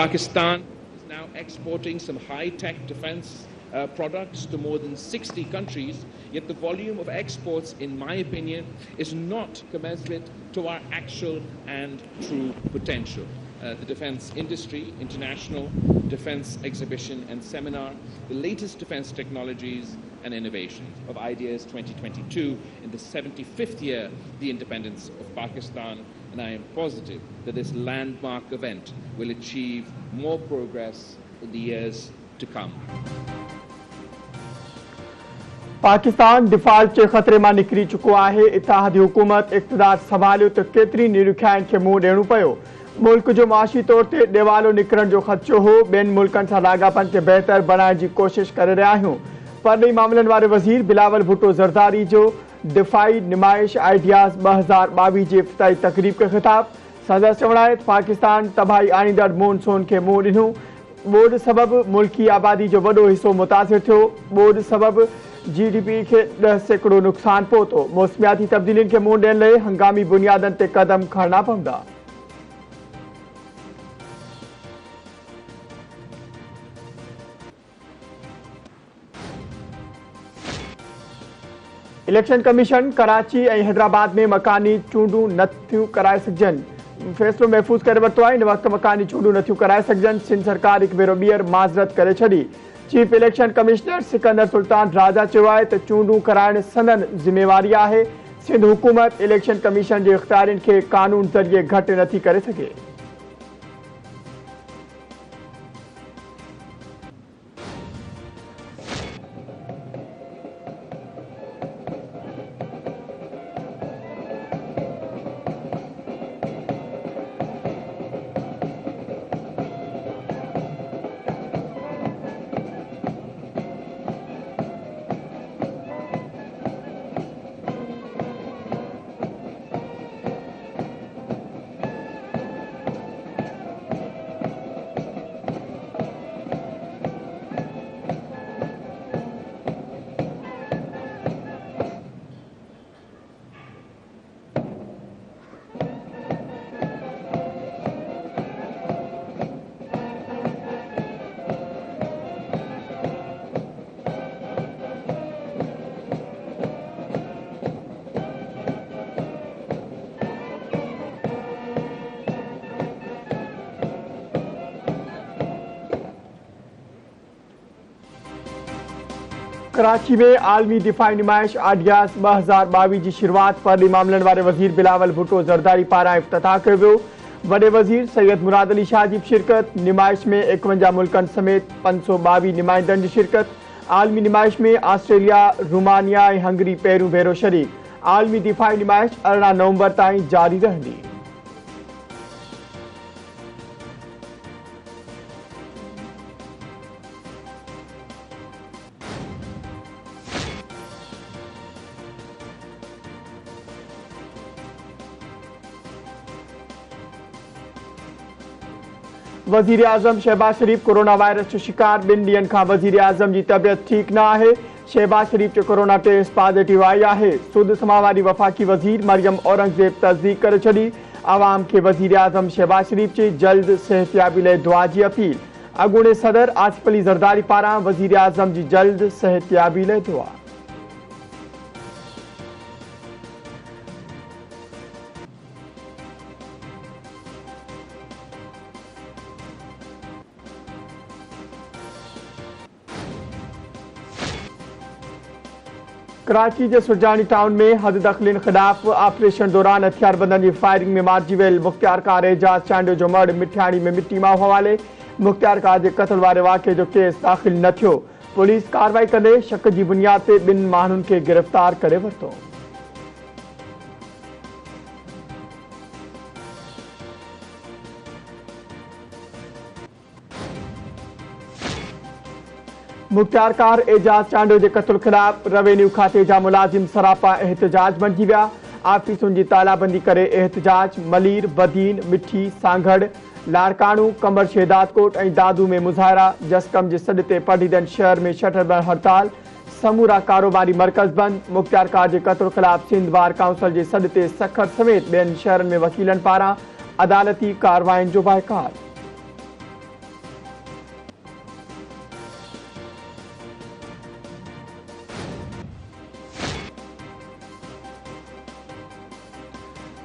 Pakistan is now exporting some high-tech defense products to more than 60 countries, yet the volume of exports, in my opinion, is not commensurate to our actual and true potential. The defense industry, International Defense Exhibition and Seminar, the latest defense technologies and innovations of Ideas 2022 in the 75th year of the independence of Pakistan, and I am positive that this landmark event will achieve more progress in the years to come. Pakistan default के खतरे में निकरी चुको है। इत्तेहादी हुकूमत इक़्तिदार संभालियो तो केतरी निरुखाइन के मुंह ॾियणो पियो। मुल्क जो माशी तौर ते ॾेवालो निकिरण जो ख़दशो हो। ॿियनि मुल्कनि सां लाॻापन खे बहितर बणाइण जी कोशिश करे रहिया आहियूं। परॾेही मामलनि वारे वज़ीर बिलावल भुट्टो ज़रदारी जो दिफ़ाई नुमाइश आइडियाज़ 2022 जी इफ़्तिताही तक़रीब खे ख़िताब। संदसि चवण आहे पाकिस्तान तबाही आणींदड़ मॉनसून खे मुंहुं ॾिनो। ॿोॾ सबबि मुल्की आबादी जो वॾो हिसो मुतासिर थियो। ॿोॾ सबबि GDP के 10% नुकसान पहुतो। मौसमियाती तब्दीलियुनि खे मुंहुं ॾियण लाइ हंगामी बुनियादनि ते क़दम खणना पवंदा। इलेक्शन कमीशन कराची और हैदराबाद में मकानी चूंडू नथियूं कराए सघजनि। फैसलो महफूज़ करे वरितो आहे। इन वक़्तु मकानी चूंडू नथियूं कराए सघजनि। सिंध सरकार हिकु भेरो ॿीहर माज़रत करे छॾी। Chief election commissioner Sikandar Sultan Raja चयो आहे त चूंडू कराइण संदन ज़िम्मेवारी आहे। सिंध हुकूमत इलेक्शन कमीशन जे इख़्तियारनि खे कानून ज़रिए घटि नथी करे सघे। कराची में आलमी दिफाई नुमाइश आइडियाज़ 2022 की शुरुआत परॾेही मामलनि वारे वज़ीर बिलावल भुट्टो ज़रदारी पारां इफ़्तिताह कयो वियो। वॾे वज़ीर सैयद मुराद अली शाह जी शिरकत। नुमाइश में 51 मुल्कनि समेत 522 नुमाइंदनि जी शिरकत। आलमी नुमाइश में ऑस्ट्रेलिया, रोमानिया और हंगरी पहिरियों भेरो शरीक। आलमी दिफाई नुमाइश 18 नवंबर ताईं जारी रहंदी। वज़ीर आज़म शहबाज शरीफ कोरोना वायरस जो शिकार। 2 ॾींहनि खां वज़ीर आज़म की तबियत ठीक न आहे। शहबाज शरीफ जो कोरोना टेस्ट पॉजिटिव आई आहे। सुद समावारी वफ़ाकी वज़ीर मरियम औरंगज़ेब तस्दीक करे छॾी। आवाम के वज़ीर आज़म शहबाज शरीफ जी जल्द सेहतियाबी लाइ दुआ जी अपील। अॻूणे सदर आसिफ अली ज़रदारी पारां वज़ीर आज़म जी जल्द सेहतियाबी लाइ दुआ। कराची के सुरजानी टाउन में हद दखलिन खिलाफ ऑपरेशन दौरान हथियारबंदन की फायरिंग में मारिजी वियल मुख्तियारकार एजाज चांडियो जो मर्द मिठियाणी में मिट्टी मां हवाले। मुख्तियारकार के कत्ल वारे वाक़े जो केस दाख़िल न थियो। पुलिस कार्रवाई कंदे शक की बुनियाद ते 2 माण्हुनि खे गिरफ्तार करे वरितो। मुख्तियारकार एजाज चांडियो के कत्ल खिलाफ रेवेन्यू खाते जा मुलाजिम सरापा एहतजाज बणिजी विया। आफिसुनि की तालाबंदी करे एहतजाज मलीर, बदीन, मिठी, सांगड़, लाड़काणू, कंबर शेदातकोट और दादू में मुज़ाहरा। जसकम के सॾ ते पढ़ीदन शहर में शटर बंद हड़ताल। समूरा कारोबारी मरकज़ बंद। मुख्तियारकार के कत्ल खिलाफ सिंध बार काउंसिल के सॾ ते सखर समेत 2 शहरनि में वकीलन पारां अदालती कार्रवाइनि जो बाइकाट।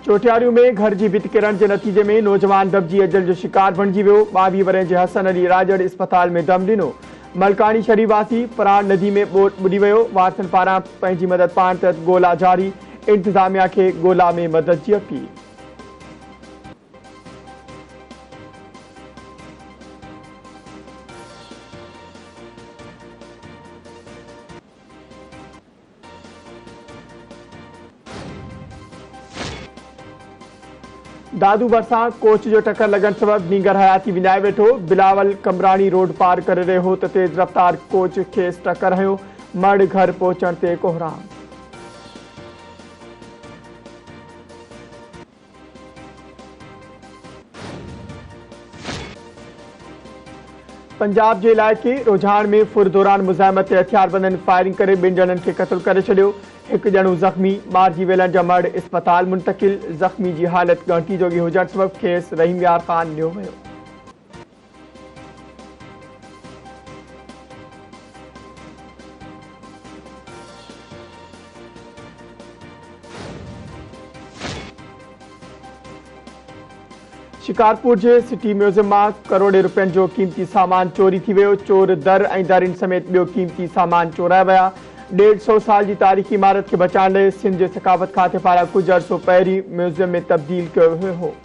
चोटियारियूं में घर जी भित किरण के नतीजे में नौजवान दबजी अजल जो शिकार बणिजी वियो। 22 वरे के हसन अली राजड़ अस्पताल में दम ॾिनो। मलकानी शरीवासी पराण नदी में बोट बुॾी वियो। वारसन पारां पंहिंजी मदद पाण तहत ॻोल्हा जारी। इंतजामिया के ॻोल्हा में मदद की अपील। दादू भरसा कोच जो टक्कर लगन सबब नींगर हयाती विञाए वेठो। बिलावल कमरानी रोड पार करे रहियो त तेज रफ्तार कोच खेस टक्कर हयो। मर्द घर पहुंचण ते कोहराम। पंजाब के इलाके रुझान में फुर दौरान मुज़ाहिमत हथियारबंदन फायरिंग करे 2 ॼणनि खे क़त्ल करे छॾियो। 1 ॼणो ज़ख़्मी। मारिजी वेलनि जा मर्द अस्पताल मुंतकिल। ज़ख़्मी की हालत गहकी जोगी हुजण सबब खेस रहीम यार खान ॾिनो वियो। शिकारपुर के सिटी म्यूजियम में करोड़े रुपयन जो कीमती सामान चोरी थी वियो। चोर दर और दरिन समेत बियो कीमती सामान चोराया विया। 150 साल की तारीखी इमारत के बचाने लाइ सिंध के सकावत खाते पारां कुछ अरसो पहिरीं म्यूजियम में तब्दील किया वियो हो।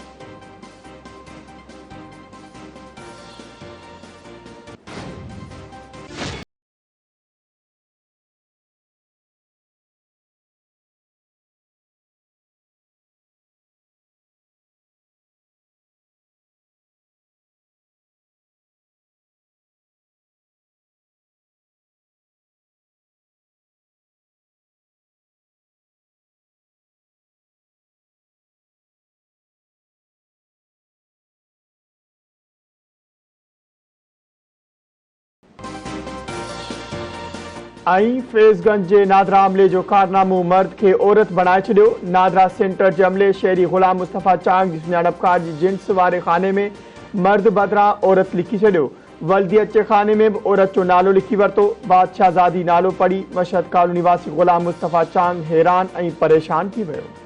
आई फैज़गंज के नादरा हमले जो कारनामो मर्द के औरत बनाए छो। नादरा सेंटर के हमले शहरी गुलाम मुस्तफ़ा चांग की सुञाणपकार की जिन्स वाले खाने में मर्द बदरां औरत लिखी छो। वल्दियत के खाने में भी औरत जो नालो लिखी वरतो। बादशाहजादी नालो पढ़ी मशहद कॉलोनी वासी गुलाम मुस्तफ़ा चांग हैरान और परेशान थी वियो।